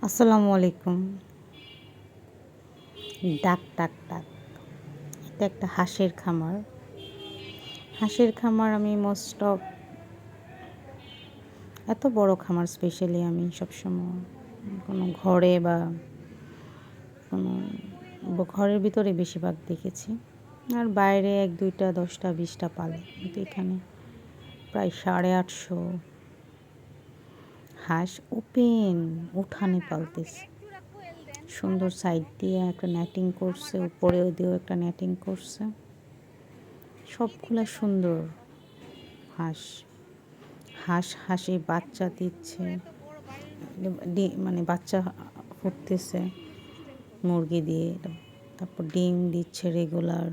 আসসালামু আলাইকুম। ডাক ডাক ডাক, এটা একটা হাঁসের খামার। হাঁসের খামার আমি মোস্ট অফ এত বড় খামার স্পেশালি আমি সবসময় কোনো ঘরে বা কোনো ঘরের ভিতরে বেশিরভাগ দেখেছি। আর বাইরে 1-2টা 10টা 20টা পালে, কিন্তু এখানে প্রায় 850 হাঁস ওপেন উঠানে পালতেছে। সুন্দর সাইড দিয়ে একটা নেটিং করছে, উপরেও দিয়েও একটা নেটিং করছে। সবগুলা সুন্দর হাঁস। হাঁসে বাচ্চা দিচ্ছে, মানে বাচ্চা ফুটতেছে মুরগি দিয়ে, তারপর ডিম দিচ্ছে রেগুলার।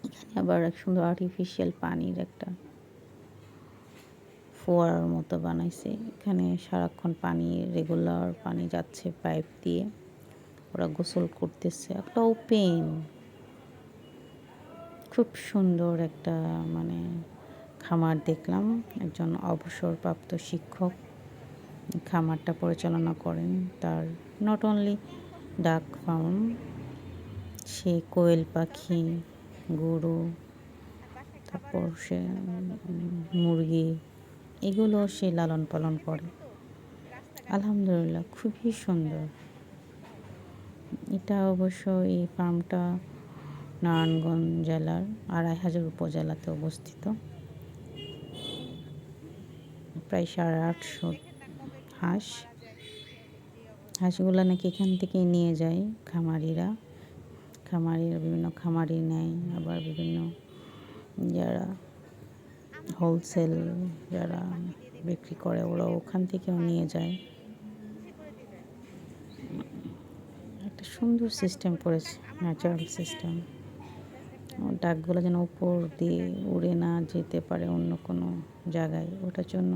এখানে আবার এক সুন্দর আর্টিফিশিয়াল পানির একটা ফোয়ারার মতো বানাইছে। এখানে সারাক্ষণ পানি, রেগুলার পানি যাচ্ছে পাইপ দিয়ে, ওরা গোসল করতেছে। একটা ওপেন, খুব সুন্দর একটা মানে খামার দেখলাম। একজন অবসরপ্রাপ্ত শিক্ষক খামারটা পরিচালনা করেন। তার নট অনলি ডাক ফার্ম, সে কোয়েল পাখি, গরু, তারপর সে মুরগি, এগুলো সে লালন পালন করে। আলহামদুলিল্লাহ, খুবই সুন্দর। এটা অবশ্য এই ফার্মটা নারায়ণগঞ্জ জেলার ২৫০০ উপজেলাতে অবস্থিত। প্রায় 850 হাঁসগুলো নাকি এখান থেকে নিয়ে যায় খামারিরা। বিভিন্ন খামারি নেয়, আবার বিভিন্ন যারা হোলসেল যারা বিক্রি করে ওরা ওখান থেকেও নিয়ে যায়। একটা সুন্দর সিস্টেম করেছে, ন্যাচারাল সিস্টেম। ডাকগুলো যেন উপর দিয়ে উড়ে না যেতে পারে অন্য কোনো জায়গায়, ওটার জন্য